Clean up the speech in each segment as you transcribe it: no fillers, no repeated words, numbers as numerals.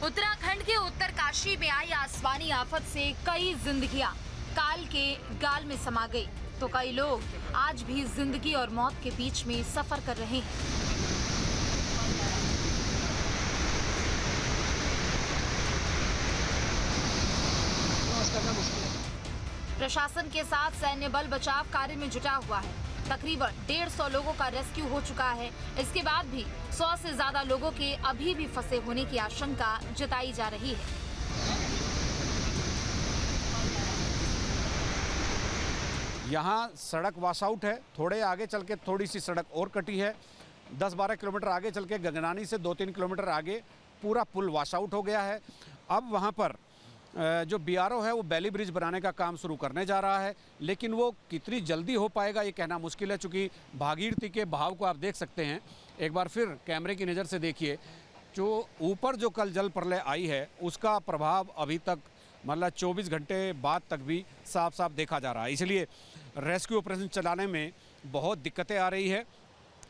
उत्तराखंड के उत्तरकाशी में आई आसमानी आफत से कई जिंदगियां काल के गाल में समा गई, तो कई लोग आज भी जिंदगी और मौत के बीच में सफर कर रहे हैं। प्रशासन के साथ सैन्य बल बचाव कार्य में जुटा हुआ है। तकरीबन 150 लोगों का रेस्क्यू हो चुका है। इसके बाद भी 100 से ज्यादा लोगों के अभी भी फंसे होने की आशंका जताई जा रही है। यहाँ सड़क वॉश आउट है। थोड़े आगे चल के थोड़ी सी सड़क और कटी है। 10-12 किलोमीटर आगे चल के गगनानी से 2-3 किलोमीटर आगे पूरा पुल वॉश आउट हो गया है। अब वहाँ पर जो बीआरओ है वो बैली ब्रिज बनाने का काम शुरू करने जा रहा है, लेकिन वो कितनी जल्दी हो पाएगा ये कहना मुश्किल है, चूँकि भागीरथी के बहाव को आप देख सकते हैं। एक बार फिर कैमरे की नज़र से देखिए, जो ऊपर जो कल जल प्रलय आई है उसका प्रभाव अभी तक मतलब 24 घंटे बाद तक भी साफ साफ देखा जा रहा है। इसलिए रेस्क्यू ऑपरेशन चलाने में बहुत दिक्कतें आ रही है।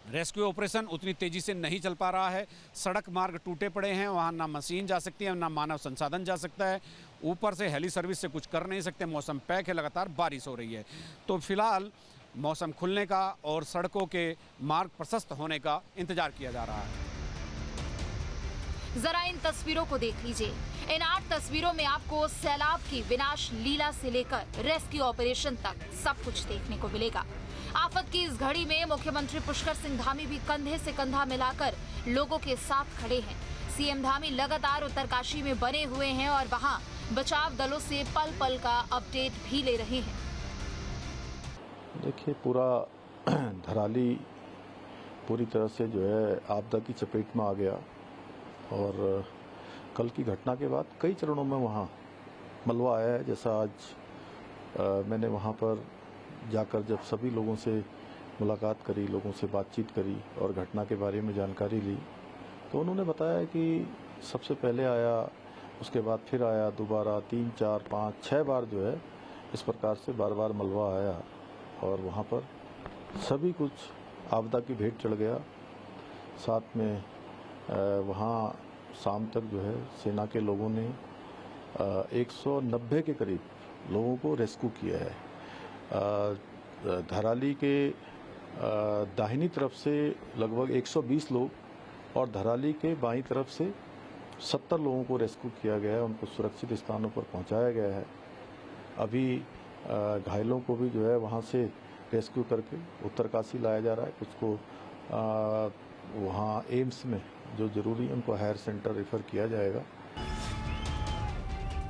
रेस्क्यू ऑपरेशन उतनी तेज़ी से नहीं चल पा रहा है। सड़क मार्ग टूटे पड़े हैं, वहाँ ना मशीन जा सकती है ना मानव संसाधन जा सकता है। ऊपर से हेली सर्विस से कुछ कर नहीं सकते। मौसम पैक है, लगातार बारिश हो रही है। तो फिलहाल मौसम खुलने का और सड़कों के मार्ग प्रशस्त होने का इंतजार किया जा रहा है। जरा इन तस्वीरों को देख लीजिए। इन 8 तस्वीरों में आपको सैलाब की विनाश लीला से लेकर रेस्क्यू ऑपरेशन तक सब कुछ देखने को मिलेगा। आफत की इस घड़ी में मुख्यमंत्री पुष्कर सिंह धामी भी कंधे से कंधा मिलाकर लोगों के साथ खड़े हैं। सीएम धामी लगातार उत्तरकाशी में बने हुए हैं और वहां बचाव दलों से पल पल का अपडेट भी ले रहे हैं। देखिए, पूरा धराली पूरी तरह से जो है आपदा की चपेट में आ गया और कल की घटना के बाद कई चरणों में वहाँ मलबा आया है। जैसा आज मैंने वहाँ पर जाकर जब सभी लोगों से मुलाकात करी, लोगों से बातचीत करी और घटना के बारे में जानकारी ली, तो उन्होंने बताया कि सबसे पहले आया, उसके बाद फिर आया, दोबारा 3, 4, 5, 6 बार जो है इस प्रकार से बार बार मलबा आया और वहाँ पर सभी कुछ आपदा की भेंट चढ़ गया। साथ में वहाँ शाम तक जो है सेना के लोगों ने 190 के करीब लोगों को रेस्क्यू किया है। धराली के दाहिनी तरफ से लगभग 120 लोग और धराली के बाईं तरफ से 70 लोगों को रेस्क्यू किया गया है। उनको सुरक्षित स्थानों पर पहुंचाया गया है। अभी घायलों को भी जो है वहां से रेस्क्यू करके उत्तरकाशी लाया जा रहा है। कुछ को वहाँ एम्स में जो जरूरी है उनको हायर सेंटर रेफर किया जाएगा।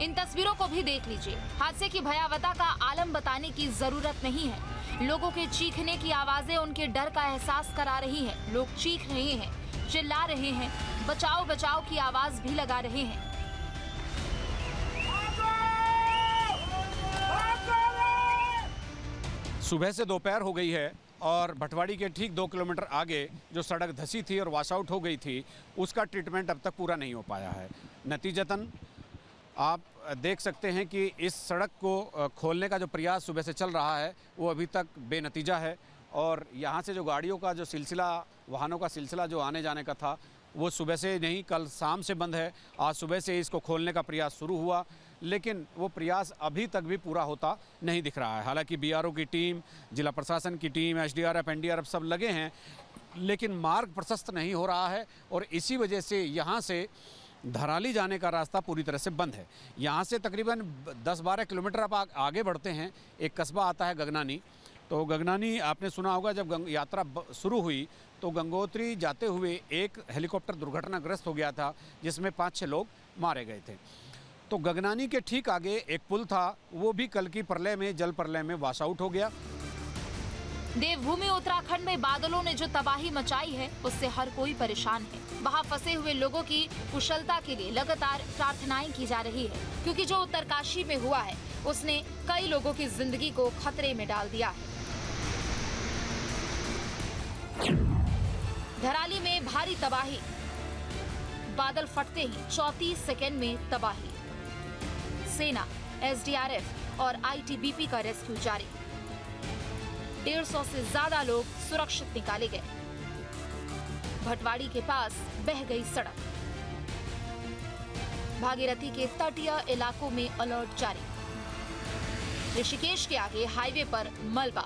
इन तस्वीरों को भी देख लीजिए। हादसे की भयावहता का आलम बताने की जरूरत नहीं है। लोगों के चीखने की आवाजें उनके डर का एहसास करा रही हैं। लोग चीख रहे हैं, चिल्ला रहे हैं, बचाओ बचाओ की आवाज भी लगा रहे हैं। सुबह से दोपहर हो गई है और भटवाड़ी के ठीक 2 किलोमीटर आगे जो सड़क धंसी थी और वॉश आउट हो गई थी, उसका ट्रीटमेंट अब तक पूरा नहीं हो पाया है। नतीजतन आप देख सकते हैं कि इस सड़क को खोलने का जो प्रयास सुबह से चल रहा है वो अभी तक बेनतीजा है और यहाँ से जो गाड़ियों का जो सिलसिला, वाहनों का सिलसिला जो आने जाने का था वो सुबह से नहीं, कल शाम से बंद है। आज सुबह से इसको खोलने का प्रयास शुरू हुआ, लेकिन वो प्रयास अभी तक भी पूरा होता नहीं दिख रहा है। हालांकि बीआरओ की टीम, जिला प्रशासन की टीम, एसडीआरएफ, एनडीआरएफ सब लगे हैं, लेकिन मार्ग प्रशस्त नहीं हो रहा है और इसी वजह से यहाँ से धराली जाने का रास्ता पूरी तरह से बंद है। यहाँ से तकरीबन 10-12 किलोमीटर आप आगे बढ़ते हैं, एक कस्बा आता है गगनानी। तो गगनानी आपने सुना होगा, जब यात्रा शुरू हुई तो गंगोत्री जाते हुए एक हेलीकॉप्टर दुर्घटनाग्रस्त हो गया था जिसमें 5-6 लोग मारे गए थे। तो गगनानी के ठीक आगे एक पुल था, वो भी कल की प्रलय में, जल प्रलय में वॉश आउट हो गया। देवभूमि उत्तराखंड में बादलों ने जो तबाही मचाई है उससे हर कोई परेशान है। वहां फंसे हुए लोगों की कुशलता के लिए लगातार प्रार्थनाएं की जा रही है, क्योंकि जो उत्तरकाशी में हुआ है उसने कई लोगों की जिंदगी को खतरे में डाल दिया है। धराली में भारी तबाही, बादल फटते ही 34 सेकेंड में तबाही। सेना, एसडीआरएफ और आईटीबीपी का रेस्क्यू जारी। 150 से ज्यादा लोग सुरक्षित निकाले गए। भटवाड़ी के पास बह गई सड़क। भागीरथी के तटीय इलाकों में अलर्ट जारी। ऋषिकेश के आगे हाईवे पर मलबा,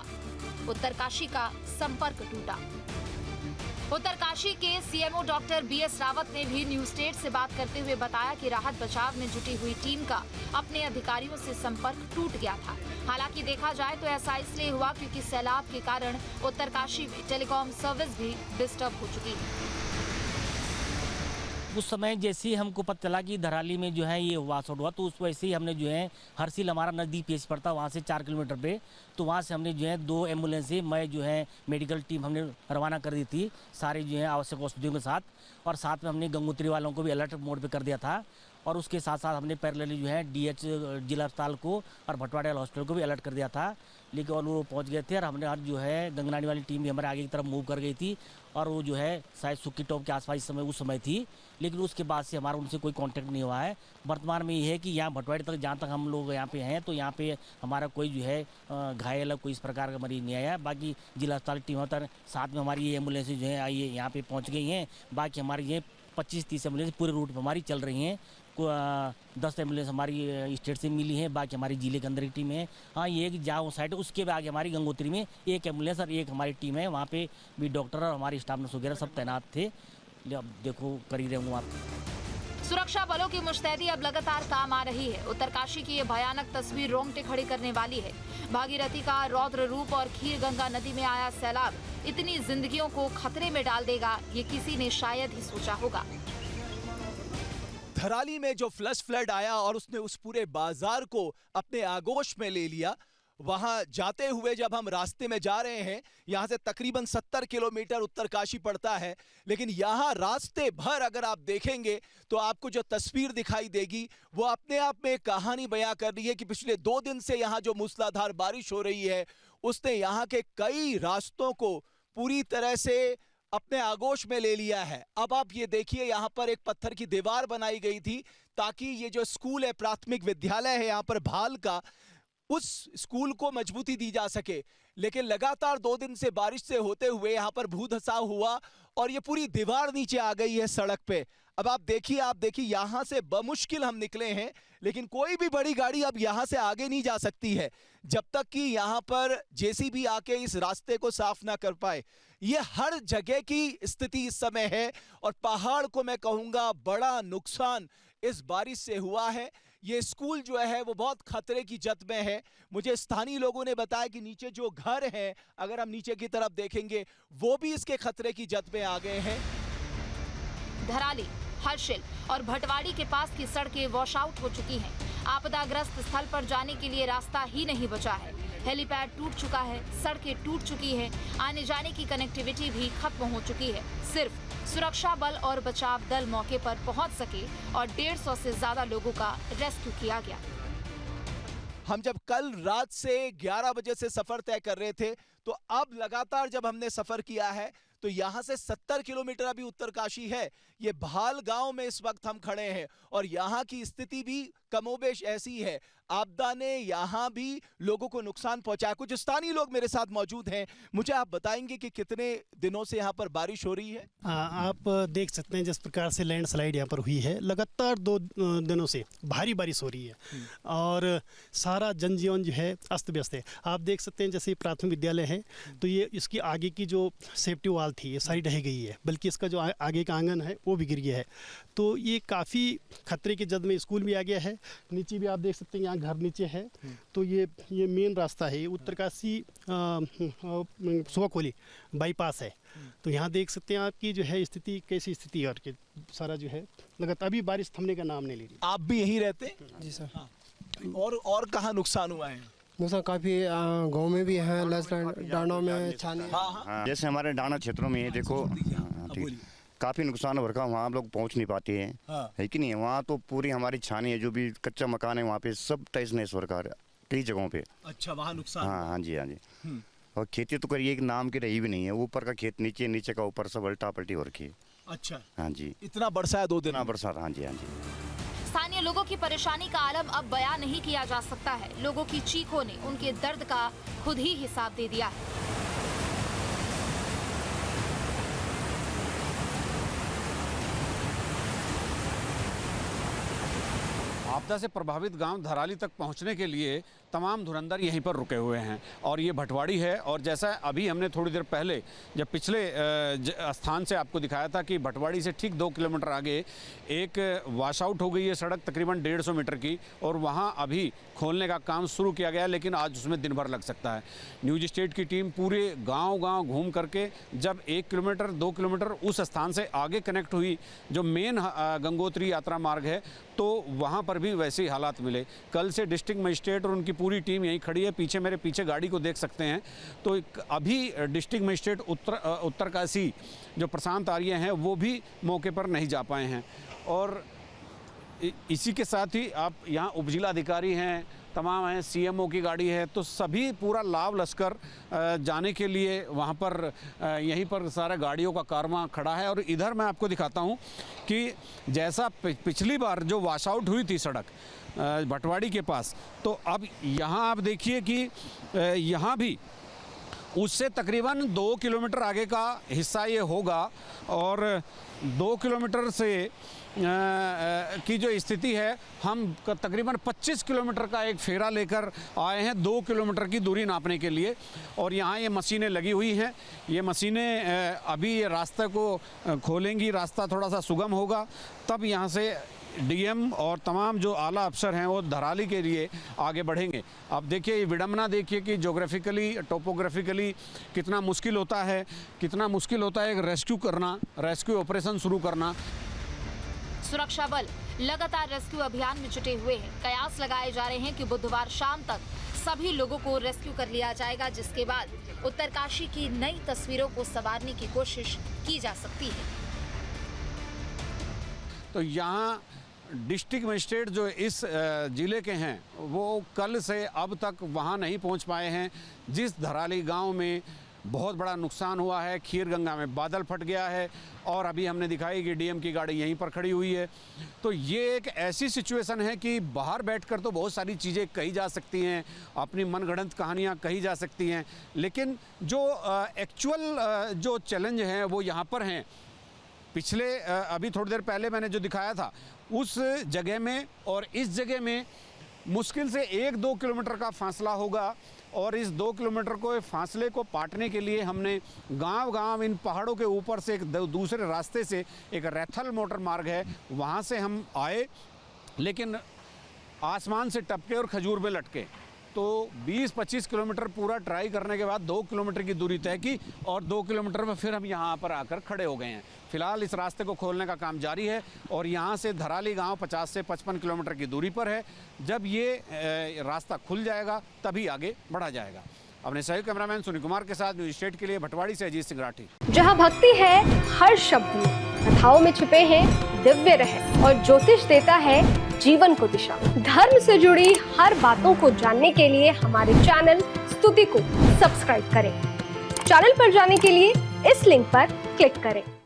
उत्तरकाशी का संपर्क टूटा। उत्तरकाशी के सीएमओ डॉक्टर बीएस रावत ने भी न्यूज स्टेट से बात करते हुए बताया कि राहत बचाव में जुटी हुई टीम का अपने अधिकारियों से संपर्क टूट गया था। हालांकि देखा जाए तो ऐसा इसलिए हुआ क्योंकि सैलाब के कारण उत्तरकाशी में टेलीकॉम सर्विस भी डिस्टर्ब हो चुकी है। उस समय जैसे ही हमको पता चला कि धराली में जो है ये वाश आउट हुआ, तो उस वैसे ही हमने जो है हरसिल हमारा नज़दीक पेश पड़ता, वहाँ से 4 किलोमीटर पे, तो वहाँ से हमने जो है 2 एम्बुलेंस से मैं जो है मेडिकल टीम हमने रवाना कर दी थी सारे जो है आवश्यक औषधियों के साथ, और साथ में हमने गंगोत्री वालों को भी अलर्ट मोड पे कर दिया था, और उसके साथ साथ हमने पैरेलली जो है DH जिला अस्पताल को और भटवाड़ा हॉस्पिटल को भी अलर्ट कर दिया था। लेकिन और वो पहुंच गए थे, और हमने आज जो है गंगनानी वाली टीम भी हमारे आगे की तरफ मूव कर गई थी, और वो जो है शायद सुक्की टॉप के आसपास उस समय थी, लेकिन उसके बाद से हमारा उनसे कोई कांटेक्ट नहीं हुआ है। वर्तमान में ये है कि यहाँ भटवाड़ी तक जहाँ तक हम लोग यहाँ पे हैं, तो यहाँ पे हमारा कोई जो है घायल कोई इस प्रकार का मरीज नहीं आया। बाकी जिला अस्पताल टीम तर साथ में हमारी ये एम्बुलेंस जो है आई यहाँ पे पहुँच गई हैं। बाकी हमारी ये 25-30 एम्बुलेंस पूरे रूट पर हमारी चल रही हैं। 10 एम्बुलेंस हमारी स्टेट से मिली है, बाकी हमारी जिले के अंदर की टीम है। हाँ, ये कि जहाँ वो साइड है उसके भी आगे हमारी गंगोत्री में 1 एम्बुलेंस और 1 हमारी टीम है, वहाँ पे भी डॉक्टर और हमारी स्टाफ नर्स वगैरह सब तैनात थे। अब देखो कर ही रहूँगा आप। सुरक्षा बलों की मुस्तैदी अब लगातार काम आ रही है। उत्तरकाशी की ये भयानक तस्वीर रोंगटे खड़े करने वाली है। भागीरथी का रौद्र रूप और खीर गंगा नदी में आया सैलाब इतनी जिंदगियों को खतरे में डाल देगा, ये किसी ने शायद ही सोचा होगा। धराली में जो फ्लश फ्लड आया और उसने उस पूरे बाजार को अपने आगोश में ले लिया, वहां जाते हुए जब हम रास्ते में जा रहे हैं, यहां से तकरीबन 70 किलोमीटर उत्तरकाशी पड़ता है, लेकिन यहां रास्ते भर अगर आप देखेंगे तो आपको जो तस्वीर दिखाई देगी वो अपने आप में एक कहानी बयां कर रही है कि पिछले 2 दिन से यहां जो मूसलाधार बारिश हो रही है उसने यहां के कई रास्तों को पूरी तरह से अपने आगोश में ले लिया है। अब आप ये देखिए, यहाँ पर एक पत्थर की दीवार बनाई गई थी ताकि ये जो स्कूल है, प्राथमिक विद्यालय है यहाँ पर भाल का, उस स्कूल को मजबूती दी जा सके। लेकिन लगातार 2 दिन से बारिश से होते हुए यहाँ पर भूधसाव हुआ और ये पूरी दीवार नीचे आ गई है सड़क पे। अब आप देखिए यहाँ से बमुश्किल हम निकले हैं, लेकिन कोई भी बड़ी गाड़ी अब यहाँ से आगे नहीं जा सकती है जब तक कि यहाँ पर जेसीबी आके इस रास्ते को साफ ना कर पाए। ये हर जगह की स्थिति इस समय है और पहाड़ को मैं कहूँगा बड़ा नुकसान इस बारिश से हुआ है। ये स्कूल जो है वो बहुत खतरे की जद में है। मुझे स्थानीय लोगों ने बताया कि नीचे जो घर हैं, अगर हम नीचे की तरफ देखेंगे, वो भी इसके खतरे की जद में आ गए हैं। धराली, हर्षिल और भटवाड़ी के पास की सड़कें वॉश आउट हो चुकी हैं। आपदाग्रस्त स्थल पर जाने के लिए रास्ता ही नहीं बचा है। हेलीपैड टूट चुका है, सड़कें टूट चुकी हैं, आने जाने की कनेक्टिविटी भी खत्म हो चुकी है। सिर्फ सुरक्षा बल और बचाव दल मौके पर पहुंच सके और 150 से ज्यादा लोगों का रेस्क्यू किया गया। हम जब कल रात से 11 बजे से सफर तय कर रहे थे, तो अब लगातार जब हमने सफर किया है तो यहाँ से 70 किलोमीटर अभी उत्तरकाशी है। ये भाल गांव में इस वक्त हम खड़े हैं और यहाँ की स्थिति भी कमोबेश ऐसी है। आपदा ने यहाँ भी लोगों को नुकसान पहुंचाया। कुछ स्थानीय लोग मेरे साथ मौजूद हैं, मुझे आप बताएंगे कि कितने दिनों से यहाँ पर बारिश हो रही है? आप देख सकते हैं जिस प्रकार से लैंडस्लाइड यहाँ पर हुई है, लगातार 2 दिनों से भारी बारिश हो रही है और सारा जनजीवन जो है अस्त व्यस्त है। आप देख सकते हैं जैसे प्राथमिक विद्यालय है तो ये इसकी आगे की जो सेफ्टी वाल थी ये सारी ढह गई है, बल्कि इसका जो आगे का आंगन है वो भी गिर गया है। तो ये काफ़ी खतरे की जद में स्कूल भी आ गया है। नीचे भी आप देख सकते हैं यहाँ घर नीचे है, तो ये मेन रास्ता है, ये उत्तरकाशी सुवाकोली बाईपास है। तो यहाँ देख सकते हैं आपकी जो है स्थिति कैसी स्थिति है और कि सारा जो है लगातार अभी बारिश थमने का नाम नहीं ले रही। आप भी यहीं रहते हैं? जी सर। हाँ। और कहाँ नुकसान हुआ है? नुकसान काफ़ी गांव में भी है, डांडों में, छाने। हाँ। जैसे हमारे डांडा क्षेत्रों में देखो, ठीक, काफ़ी नुकसान हो रखा, वहाँ हम लोग पहुँच नहीं पाते हैं। हाँ। है कि नहीं? वहाँ तो पूरी हमारी छानी है, जो भी कच्चा मकान है वहाँ पे सब तहस नहस हो रखा है कई जगहों पे। अच्छा, वहाँ नुकसान? हाँ जी, हाँ जी। और खेती तो करिए एक नाम की रही भी नहीं है, ऊपर का खेत नीचे, नीचे का ऊपर, सब उल्टा पलटी हो रखी है। अच्छा, हाँ जी। इतना बरसा है 2 दिन? इतना बरसात, हाँ जी, हाँ जी। स्थानीय लोगों की परेशानी का आलम अब बयां नहीं किया जा सकता है। लोगों की चीखों ने उनके दर्द का खुद ही हिसाब दे दिया है। आपदा से प्रभावित गांव धराली तक पहुंचने के लिए तमाम धुरंधर यहीं पर रुके हुए हैं और ये भटवाड़ी है। और जैसा अभी हमने थोड़ी देर पहले जब पिछले स्थान से आपको दिखाया था कि भटवाड़ी से ठीक 2 किलोमीटर आगे एक वॉश आउट हो गई है सड़क तकरीबन 150 मीटर की, और वहां अभी खोलने का काम शुरू किया गया, लेकिन आज उसमें दिन भर लग सकता है। न्यूज स्टेट की टीम पूरे गांव घूम करके जब 1 किलोमीटर 2 किलोमीटर उस स्थान से आगे कनेक्ट हुई जो मेन गंगोत्री यात्रा मार्ग है, तो वहाँ पर भी वैसे ही हालात मिले। कल से डिस्ट्रिक्ट मजिस्ट्रेट और उनकी पूरी टीम यहीं खड़ी है। पीछे मेरे पीछे गाड़ी को देख सकते हैं। तो अभी डिस्ट्रिक्ट मजिस्ट्रेट उत्तरकाशी जो प्रशांत आर्य हैं वो भी मौके पर नहीं जा पाए हैं। और इसी के साथ ही आप यहाँ उपजिला अधिकारी हैं, तमाम हैं, सीएमओ की गाड़ी है, तो सभी पूरा लाव लश्कर जाने के लिए वहाँ पर यहीं पर सारा गाड़ियों का कारवां खड़ा है। और इधर मैं आपको दिखाता हूँ कि जैसा पिछली बार जो वॉश आउट हुई थी सड़क भटवाड़ी के पास, तो अब यहाँ आप देखिए कि यहाँ भी उससे तकरीबन 2 किलोमीटर आगे का हिस्सा ये होगा। और 2 किलोमीटर से की जो स्थिति है, हम तकरीबन 25 किलोमीटर का एक फेरा लेकर आए हैं 2 किलोमीटर की दूरी नापने के लिए। और यहाँ ये मशीनें लगी हुई हैं। ये मशीनें अभी ये रास्ते को खोलेंगी, रास्ता थोड़ा सा सुगम होगा, तब यहाँ से डीएम और तमाम जो आला अफसर हैं वो धराली के लिए आगे बढ़ेंगे। अब देखिए ये विडम्बना देखिए कि ज्योग्राफिकली टोपोग्राफिकली कितना मुश्किल होता है एक रेस्क्यू करना, रेस्क्यू ऑपरेशन शुरू करना। सुरक्षा बल लगातार रेस्क्यू अभियान में जुटे हुए हैं। कयास लगाए जा रहे हैं कि बुधवार शाम तक सभी लोगों को रेस्क्यू कर लिया जाएगा, जिसके बाद उत्तरकाशी की नई तस्वीरों को संवारने की कोशिश की जा सकती है। तो यहाँ डिस्ट्रिक्ट मजिस्ट्रेट जो इस ज़िले के हैं वो कल से अब तक वहाँ नहीं पहुँच पाए हैं। जिस धराली गांव में बहुत बड़ा नुकसान हुआ है, खीर गंगा में बादल फट गया है, और अभी हमने दिखाई कि डीएम की गाड़ी यहीं पर खड़ी हुई है। तो ये एक ऐसी सिचुएशन है कि बाहर बैठकर तो बहुत सारी चीज़ें कही जा सकती हैं, अपनी मनगढ़ंत कहानियाँ कही जा सकती हैं, लेकिन जो एक्चुअल जो चैलेंज हैं वो यहाँ पर हैं। पिछले अभी थोड़ी देर पहले मैंने जो दिखाया था उस जगह में और इस जगह में मुश्किल से 1-2 किलोमीटर का फासला होगा। और इस 2 किलोमीटर को फासले को पाटने के लिए हमने गांव इन पहाड़ों के ऊपर से एक दूसरे रास्ते से एक रैथल मोटर मार्ग है वहाँ से हम आए, लेकिन आसमान से टपके और खजूर में लटके। तो 20-25 किलोमीटर पूरा ट्राई करने के बाद 2 किलोमीटर की दूरी तय की और 2 किलोमीटर में फिर हम यहाँ पर आकर खड़े हो गए हैं। फिलहाल इस रास्ते को खोलने का काम जारी है और यहाँ से धराली गांव 50 से 55 किलोमीटर की दूरी पर है। जब ये रास्ता खुल जाएगा तभी आगे बढ़ा जाएगा। अपने सहयोगी कैमरामैन सुनील कुमार के साथ न्यूज स्टेट के लिए भटवाड़ी से अजीत सिंह राठी। जहाँ भक्ति है हर शब्द में, कथाओं में छिपे हैं दिव्य रहस्य और ज्योतिष देता है जीवन को दिशा। धर्म से जुड़ी हर बातों को जानने के लिए हमारे चैनल स्तुति को सब्सक्राइब करें। चैनल पर जाने के लिए इस लिंक पर क्लिक करें।